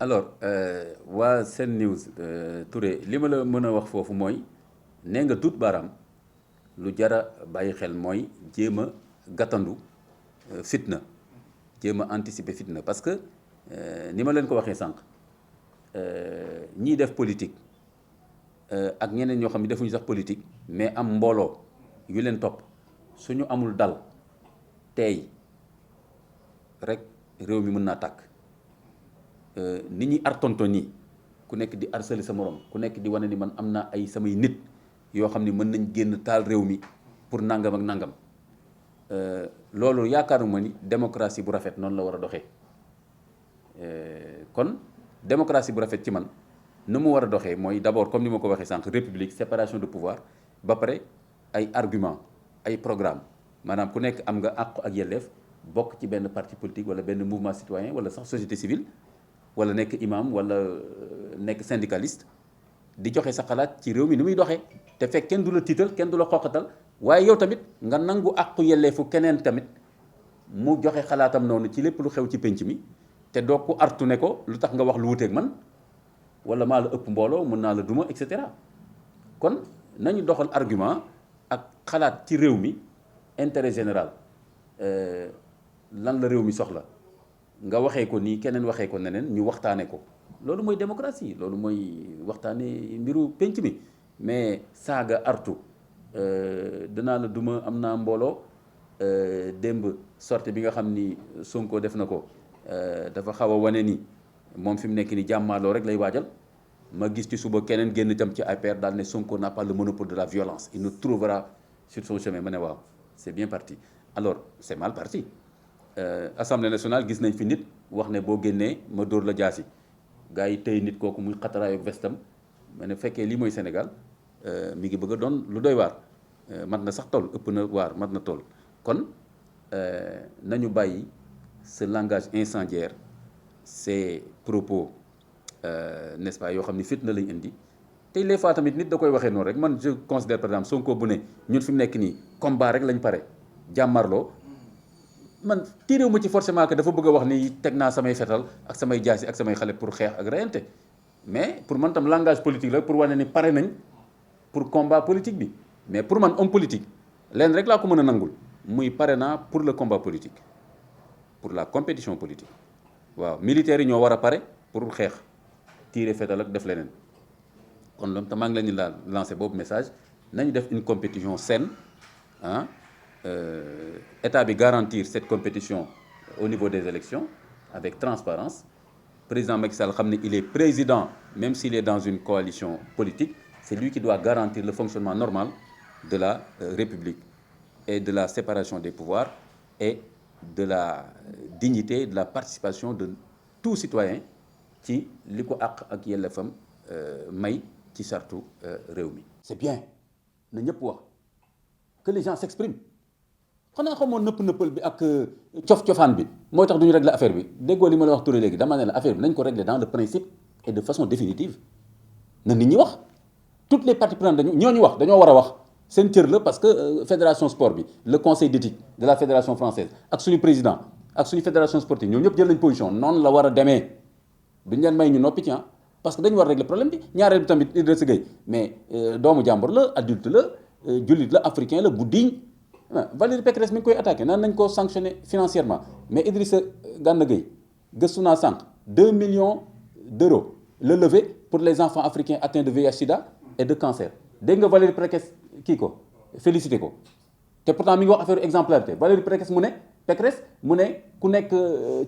alors waa Sen News Touré li ma la mën a wax foofu mooy nee nga dut baaraam lu jara bàyyi xel mooy jéem a gàttandu fitna jéem a anticiper fitna parce que ni ma leen ko waxee sànq ñiy def politique ak ñeneen ñoo xam ne defuñu sax politique mais am mbooloo yu leen topp suñu amul dal tey rek réew mi mën naa tàkk. nit ñi artonto nii ku nekk di harceler sa morom ku nekk di wane ni man am naa ay samay nit yoo xam ni mën nañ génn taal réew mi pour nangam ak nangam loolu yaakaaruma ni démocratie bu rafet noonu la war a doxee kon démocratie bu rafet ci man nu mu war a doxee mooy d'abord comme ni ma ko waxee sànq république séparation de pouvoir ba pare ay argument ay programme maanaam ku nekk am nga àq ak yelleef bokk ci benn parti politique wala benn mouvement citoyen wala sax société civile wala nekk imam wala nekk syndicaliste di joxe sa xalaat ci réew mi ni muy doxee te fekk kenn du la tiital kenn du la xoqatal waaye yow tamit nga nangu àqu yelleefu keneen tamit mu joxe xalaatam noonu ci lépp lu xew ci pénc mi te doo ko artu ne ko lu tax nga wax lu wuteeg man wala maa la ëpp mbooloo mën naa la duma et cetera kon nañu doxal argument ak xalaat ci réew mi intérêt général lan la réew mi soxla nga waxee ko nii keneen waxee ko neneen ñu waxtaane ko loolu mooy démocratie loolu mooy waxtaane mbiru penc mi mais saaga artu danaa la duma am naa mbooloo démb sortie bi nga xam ni Sonko def na ko dafa xaw a wane ni moom fi mu nekk ni jàmmaaloo rek lay waajal ma gis ci suba keneen génn tam ci APR daal ne Sonko n'a pas le monopole de la violence il nous trouvera sur son chemin ma ne waaw c'est bien parti alors c'est mal parti Assemblée nationale gis nañ fi nit wax ne boo génnee ma dóor la jaasi gars yi tey nit kooku muy xataraayu ak vestam ma ne fekkee lii mooy Sénégal mi ngi bëgg a doon lu doy waar mat na sax toll ëpp na waar mat na toll kon nañu bàyyi ce langage incendiaire ces propos n'est-ce pas yoo xam ni fitna lañ indi tey les fois tamit nit da koy waxee noonu rek man je considère par exemple Sonko bu ne ñun fi mu nekk nii combat rek lañ pare jàmmarloo man tiiréew ma ci forcément que dafa bëgg a wax ni teg naa samay fetal ak samay jaasi ak samay xale pour xeex ak reyante mais pour man tam langage politique la pour wane ni pare nañ pour combat politique bi mais pour man homme politique leen rek laa ko mën a nangul muy pare naa pour le combat politique pour la compétition politique waaw militaires yi ñoo war a pare pour xeex tiire fetal ak def leneen kon loolu te maa ngi leen di la lancer boobu message nañu def une compétition saine ah état bi garantir cette compétition au niveau des élections avec transparence président Macky Sall xam ne il est président même s'il est dans une coalition politique c'est lui qui doit garantir le fonctionnement normal de la République et de la séparation des pouvoirs et de la dignité de la participation de tout citoyen ci li ko àq ak yelleefam may ci sartu réew mi. c'est bien na ñëpp wax que les gens s'expriment xanaa xamoon nëpp-nëppal bi ak cof-cofaan bi mooy tax duñu régler affaire bi déggoo li ma la wax Touré léegi dama ne la affaire bi nañ ko régler dans le principe et de façon définitive na nit ñi wax toutes les parties prenantes ñooñu wax dañoo war a wax seen cër la parce que fédération sport bi le conseil d'éthique de la fédération française ak suñu président ak suñu fédération sportive ñoom ñëpp jël nañ position noonu la war a demee duñ leen may ñu noppi ci parce que dañu war a régler problème bi ñaareel bi tamit Idrissa Gueye mais doomu jàmbur la adulte la jullit la africain la bu digne Valérie Pécresse mi ngi koy attaqué naan nañ ko sanctionner financièrement mais Idrissa Gana Gueye gëstu naa sànq 2 millions d'euros le levé pour les enfants africains atteints de VIH/Sida et de cancer dégg nga Valérie Pécresse kii ko félicité ko te pourtant mi ngi wax affaire exemplarité Valérie Pécresse mu ne ku nekk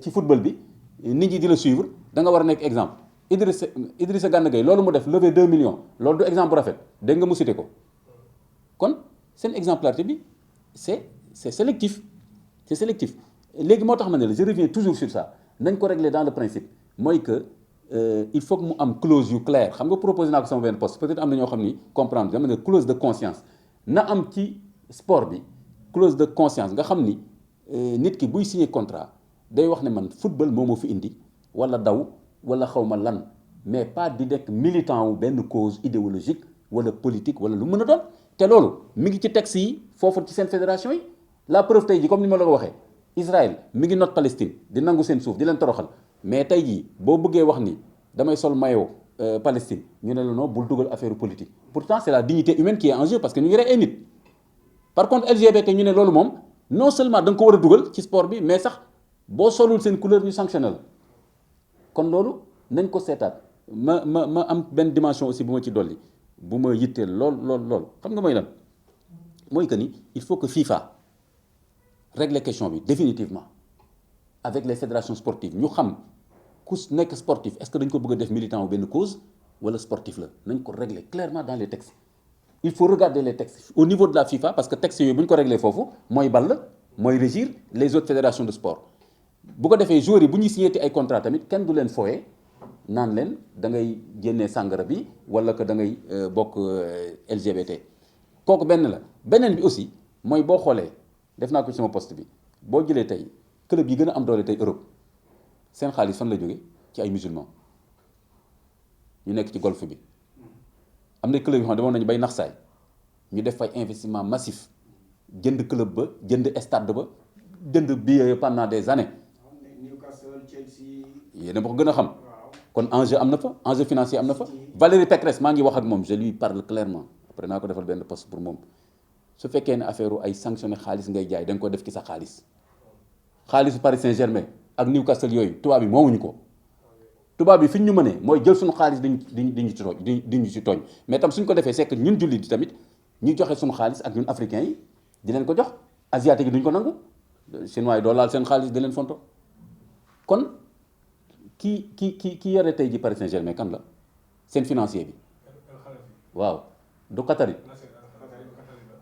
ci football bi nit ñi di la suivre da nga war a nekk exemple Idrissa Gana Gueye loolu mu def levé 2 millions loolu du exemple bu rafet dégg nga mu cité ko kon seen exemplarité bi c'est sélectif léegi moo tax ma ne la je reviens toujours sur ça nañ ko régler dans le principe mooy que il faut que mu am clause yu claire xam nga proposé naa ko sama benn poste peut-être am na ñoo xam ni comprendre dama ne clause de conscience na am ci sport bi clause de conscience nga xam ni nit ki buy signer contrat day wax ne man football moo ma fi indi wala daw wala xaw ma lan mais pas di nekk militant wu benn cause idéologique wala politique wala lu mën a doon te loolu mi ngi ci texte yi foofu ci seen fédération yi la preuve tey ji comme ni ma la ko waxee Israël mi ngi noot Palestine di nangu seen suuf di leen toroxal mais tey jii boo bëggee wax ni damay sol maillot Palestine ñu ne la non bul dugal affaire politique pourtant c'est la dignité humaine qui est en jeu parce que ñu ngi rey ay nit par contre LGBT ñu ne loolu moom non seulement da nga ko war a dugal ci sport bi mais sax boo solul seen couleur ñu sanctionné la kon loolu nañ ko seetaat ma am benn dimension aussi bu ma ci dolli bu ma yitteel lool xam nga mooy lan mooy que ni il faut que FIFA règle question bi définitivement avec les fédérations sportives ñu xam ku nekk sportif est-ce que dañ ko bëgg a def militant ou benn cause wala sportif la nañ ko régler clairement dans les textes il faut regarder les textes au niveau de la FIFA parce que textes yooyu bu ñu ko régler foofu mooy ball mooy régir les autres fédérations de sport bu ko defee joueurs yi bu ñuy signé ay contrat tamit kenn du leen fooyee naan leen da ngay génnee sàngara bi wala que da ngay bokk LGBT kooku benn la beneen bi aussi mooy boo xoolee def naa ko ci sama poste bi boo jëlee tey club yi gën a am doole tey Europe seen xaalis fan la jóge ci ay musulmans ñu nekk ci golfe bi am na club yoo xam ne demoon nañu bay nax saay ñu def fay investissement massif jënd club ba jënd stade ba jënd billet pendant des années yéen a ma ko gën a xam kon enjeu am na fa enjeu financier am na fa Valérie Pécresse maa ngi wax ak moom je lui parle clairement après naa ko defal benn poste pour moom su fekkee ne affaire ay sanctionné xaalis ngay jaay da nga ko def ci sa xaalisu Paris Saint-Germain ak Newcastle yooyu tubaab bi moomuñu ko tubaab bi fi ñu mënee mooy jël suñu xaalis di ñu ci tooñ mais tam suñ ko defee c'est que ñun jullit di tamit ñu joxe suñu xaalis ak ñun africains yi di leen ko jox asiatique yi duñ ko nangu chinois yi doo laal seen xaalis di leen fonto kon ki yore tey ji Paris Saint-Germain kan la seen financier bi waaw du Qatari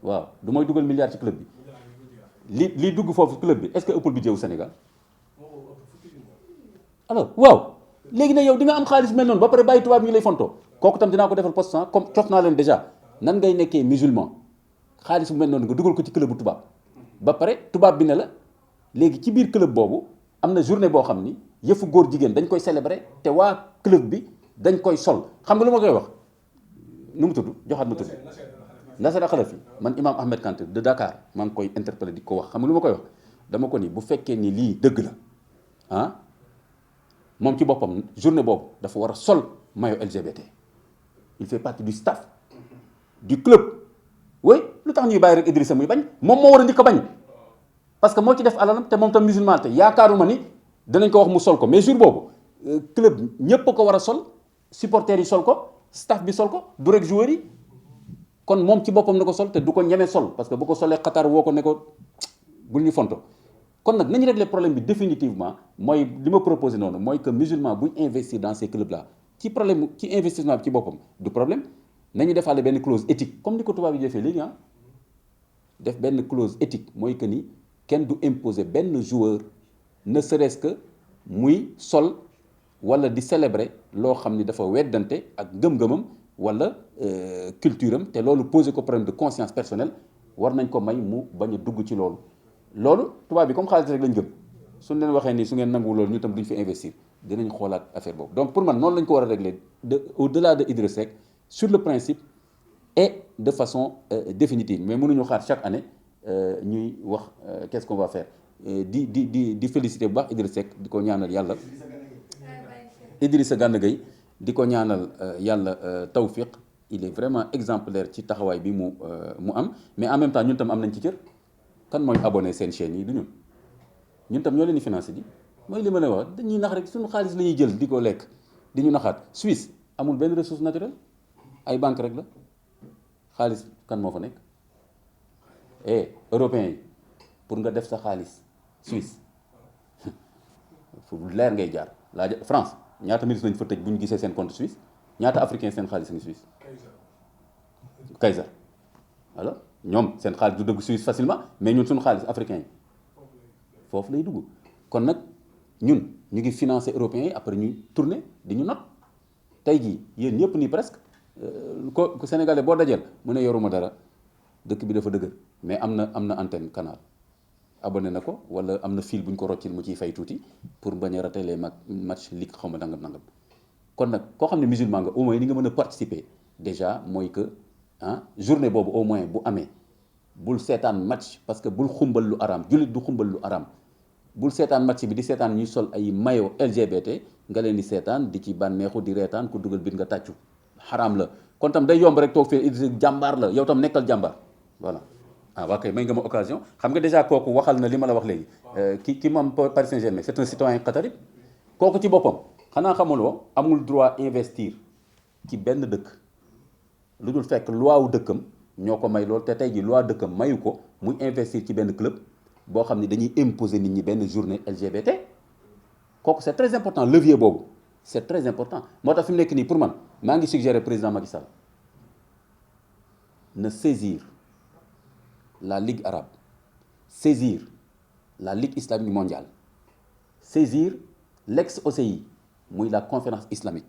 waaw du mooy dugal milliard ci club bi li dugg foofu club bi est-ce que ëppul budget wu Sénégal alors waaw léegi ne yow di nga am xaalis mel noonu ba pare bàyyi tubaab ñu lay fontoo kooku tam dinaa ko defal poste comme cof naa leen déjà nan ngay nekkee musulman xaalis bu mel noonu nga dugal ko ci club bu tubaab ba pare tubaab bi ne la léegi ci biir club boobu am na journée boo xam ni yëfu góor jigéen dañ koy célébrer te waa club bi dañ koy sol xam nga lu ma koy wax nu mu tudd joxaat ma tudd Nasser Khelaïfi man Imam Ahmed Kanté de Dakar maa ngi koy interpellé di ko wax xam nga lu ma koy wax dama ko ni bu fekkee ni lii dëgg la ah moom ci boppam journée boobu dafa war a sol maillot LGBT il fait partie du staff du club oui lu tax ñuy bàyyi rek Idrissa muy bañ moom moo war a njëkk a bañ parce que moo ci def alalam te moom tam musulman te yaakaaruma ni danañ ko wax mu sol ko mais jour boobu club ñépp a ko war a sol supporters yi sol ko staff bi sol ko du rek joueurs yi kon moom ci boppam na ko sol te du ko ñeme sol parce que bu ko solee Qatar woo ko ne ko bul ñu fonto kon nag nañu régler problème bi définitivement mooy li ma proposé noonu mooy que musulman buy investir dans ces clubs là ci problème ci investissement bi ci boppam du problème nañu defaale benn clause éthique comme ni ko tubaab yi defee léegi ah def benn clause éthique mooy que ni kenn du imposer benn joueur ne serait-ce que muy sol wala di célébrer loo xam ni dafa weddante ak ngëm-ngëmam wala culture am te loolu posé ko problème de conscience personnelle war nañ ko may mu bañ a dugg ci loolu tubaab bi comme xaalis rek lañ gëm suñ leen waxee ni su ngeen nangu loolu ñu tam duñ fi investir dinañ xoolaat affaire boobu donc pour man noonu lañ ko war a régler au-delà de Idriss Seck sur le principe et de façon définitive mais mënuñu xaar chaque année ñuy wax qu'est-ce qu'on va faire di féliciter bu baax Idriss Seck di ko ñaanal yàlla Idrissa Gana Gueye di ko ñaanal yàlla tawfiq il est vraiment exemplaire ci taxawaay bi mu am mais en même temps ñun tam am nañ ci cër kan mooy abonné seen chaîne yi du ñun tam ñoo leen di financé di mooy li ma leen wax dañuy nax rek suñu xaalis la ñuy jël di ko lekk di ñu naxaat Suisse amul benn ressource naturelle ay banque rek la xaalis kan moo fa nekk européens yi pour nga def sa xaalis Suisse fu leer ngay jaar laa France ñaata ministre lañu fa tëj bu ñu gisee seen compte Suisse ñaata africain seen xaalis ngi Suisse Kaiser alors ñoom seen xaalis du dugg Suisse facilement mais ñun suñu xaalis africain yi foofu lay dugg kon nag ñun ñu ngi financé européens yi après ñuy tourné di ñu not tey jii yéen ñëpp nii presque ko sénégalais boo dajeel mu ne yoruma dara dëkk bi dafa dëgër mais am na antenne canal abonné na ko wala am na fil bu ñu ko roccil mu ciy fay tuuti pour bañ a rater les match ligue xaw ma nangam kon nag koo xam ne musulman nga au moins ni nga mën a participer déjà mooy que journée boobu au moins bu amee bul seetaan match parce que bul xumbal lu araam jullit du xumbal lu araam bul seetaan match bi di seetaan ñuy sol ay maillot LGBT nga leen di seetaan di ci bànneexu di reetaan ku dugal bit nga tàccu xaraam la kon tam day yomb rek toog fii Idrissa jàmbaar la yow tam nekkal jàmbaar voilà. ah waa kay may nga ma occasion xam nga déjà kooku waxal na li ma la wax léegi ki moom Paris Saint-Germain c'est un citoyen qatari kooku ci boppam xanaa xamuloo amul droit investir ci benn dëkk lu dul fekk loi wu dëkkam ñoo ko may loolu te tey ji loi dëkkam mayu ko muy investir ci benn club boo xam ne dañuy imposer nit ñi benn journée LGBT kooku c'est très important levier boobu c'est très important moo tax fi mu nekk nii pour man maa ngi suggérer président Macky Sall na saisir la Ligue arabe saisir la Ligue islamique mondiale saisir l'ex-OCI muy la conférence islamique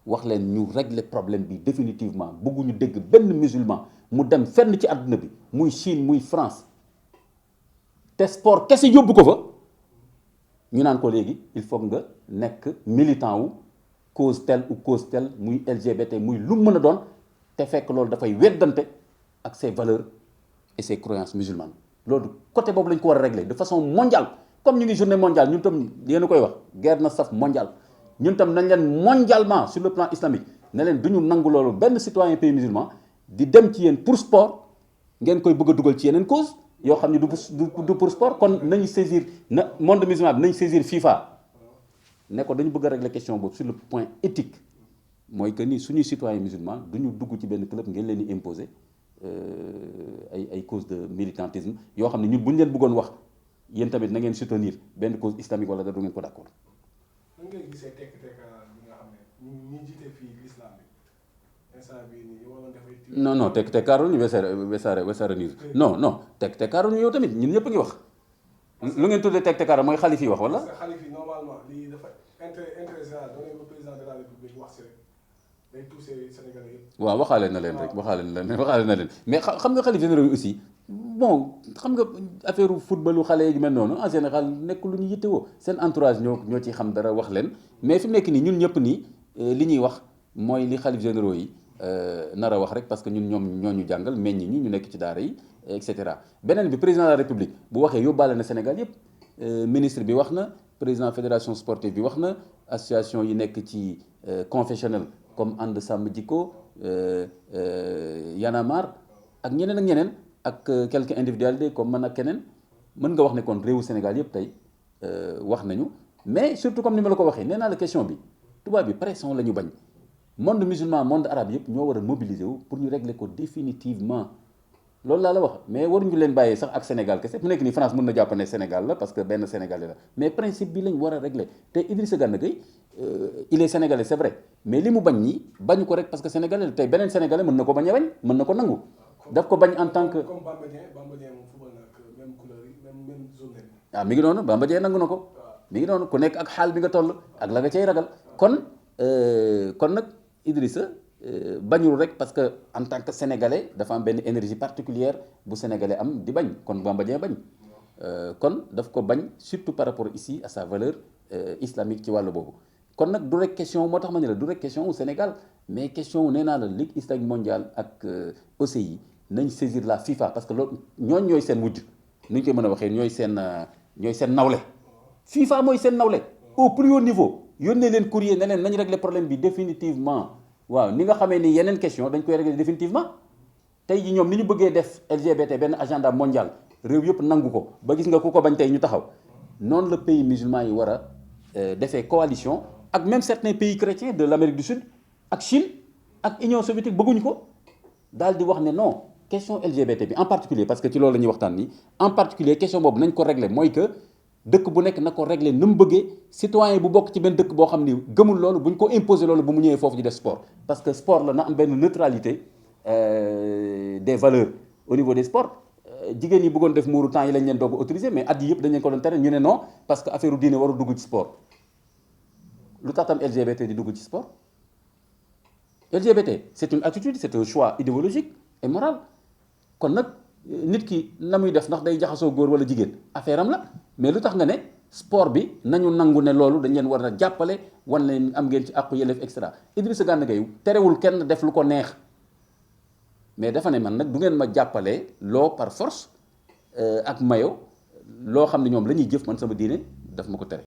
wax leen ñu régler problème bi définitivement bëgguñu dégg benn musulman mu dem fenn ci àdduna bi muy Chine muy France te sport kese yóbbu ko fa ñu naan ko léegi il faut nga nekk militant wu cause telle ou cause telle muy LGBT muy lu mën a doon te fekk loolu dafay weddante ak ses valeurs et ses croyances musulmanes loolu côté boobu lañ ko war a régler de façon mondiale comme ñu ngi journée mondiale ñun tam yéen a koy wax guerre na saf mondial ñun tam nañ leen mondialement sur le plan islamique ne leen du ñu nangu loolu benn citoyen pays musulman di dem ci yéen pour sport ngeen koy bëgg a dugal ci yeneen cause yoo xam ne du pour sport kon nañu saisir na monde musulman bi nañu saisir FIFA ne ko dañu bëgg a régler question boobu sur le point éthique mooy que ni suñuy citoyen musulman du ñu dugg ci benn club ngeen leen di imposer ay cause de militantisme yoo xam ne ñun bu ñu leen bëggoon wax yéen tamit na ngeen soutenir benn cause islamique wala da du ngeen ko d'accord. nan ngay gisee tekk-tekkaaral bi nga xam ne ñi jiite fii l'islam bi instant bii nii waroon def ay non non tekk-tekkaaral ñu Wassare News non tekk-tekkaaral ñu yow tamit ñun ñëpp a ngi wax. lu ngeen tuddee tekk-tekkaaral mooy xalif yi wax wala. parce que xalif yi normalement lii dafa intérêt général da ngeen ko président de la république wax si rek day touché Sénégalais yëpp. waaw waxaale na leen rek waxaale na leen mais xam nga xalif généraux yi aussi bon xam nga affaire footballu xale yi mel noonu en général nekk lu ñu yittewoo seen entourage ñoo ci xam dara wax leen mais fi mu nekk nii ñun ñëpp nii li ñuy wax mooy li xalif généraux yi nar a wax rek parce que ñun ñoo ñu jàngal meññ ñu nekk ci daara yi et cetera. beneen bi président de la république bu waxee yóbbaale na Sénégal yëpp ministre bi wax na président fédération sportive bi wax na association yi nekk ci confessionnel comme ànd sàmm jikko Y'en a marre ak ñeneen ak quelques individualités comme man ak keneen mën nga wax ne kon réewu Sénégal yëpp tey wax nañu mais surtout comme ni ma la ko waxee nee naa la question bi tubaab bi pression la ñu bañ monde musulman monde arabe yëpp ñoo war a mobiliser wu pour ñu régler ko définitivement loolu laa la wax mais waruñu leen bàyyee sax ak Sénégal kese mu nekk nii France mën na jàpp ne Sénégal la parce que benn Sénégalais la mais principe bi lañ war a régler te Idrissa Gana Gueye il est sénégalais c'est vrai mais li mu bañ ñi bañu ko rek parce que sénégalais la tey beneen sénégalais mën na ko bañ a bañ mën na ko nangu daf ko bañ en tant que. comme Bamba Dieng moom football na ak même couleur yi même zone yi. ah mi ngi noonu Bamba Dieng nangu na ko. mi ngi noonu ku nekk ak xaal bi nga toll ak la nga cay ragal kon nag Idrissa bañul rek parce que en tant que sénégalais dafa am benn énergie particulière bu sénégalais am di bañ kon Bamba Dieng bañ kon daf ko bañ surtout par rapport ici à sa valeur islamique ci wàllu boobu kon nag du rek question moo tax ma ne la du rek question au Sénégal mais question nee naa la Ligue islamique mondiale ak OCI nañ saisir la FIFA parce que loolu ñooy seen wujj nu ñu koy mën a waxee ñooy seen nawle FIFA mooy seen nawle au plus haut niveau yónnee leen courrier ne leen nañ régler problème bi définitivement waaw ni nga xamee ni yeneen question dañ koy régler définitivement tey ji ñoom ni ñu bëggee def LGBT benn agenda mondial réew yëpp nangu ko ba gis nga ku ko bañ tey ñu taxaw noonu la pays musulman yi war a defee coalition ak même certains pays chrétiens de l'Amérique du Sud ak Chine ak Union soviétique bëgguñu ko daal di wax ne non question LGBT bi en particulier parce que ci loolu la ñuy waxtaan nii en particulier question boobu nañ ko régler mooy que dëkk bu nekk na ko régler na mu bëggee citoyen bu bokk ci benn dëkk boo xam ni gëmul loolu bu ñu ko imposer loolu bu mu ñëwee foofu di def sport parce que sport la na am benn neutralité des valeurs au niveau des sports jigéen ñi bëggoon def muuru temps yi lañ leen doog autorisé mais at yi yëpp dañ leen ko doon tere ñu ne non parce que affaire diine waru dugg ci sport lu tax tam LGBT di dugg ci sport LGBT c'est une attitude c'est un choix idéologique et moral kon nag nit ki na muy def ndax day jaxasoo góor wala jigéen affaire am la mais lu tax nga ne sport bi nañu nangu ne loolu dañ leen war a jàppale wan leen am ngeen ci àqu yelleef extra Idrissa Gana Gueye terewul kenn def lu ko neex mais dafa ne man nag du ngeen ma jàppale loo par force ak mayo loo xam ne ñoom la ñuy jëf man sama diine daf ma ko tere.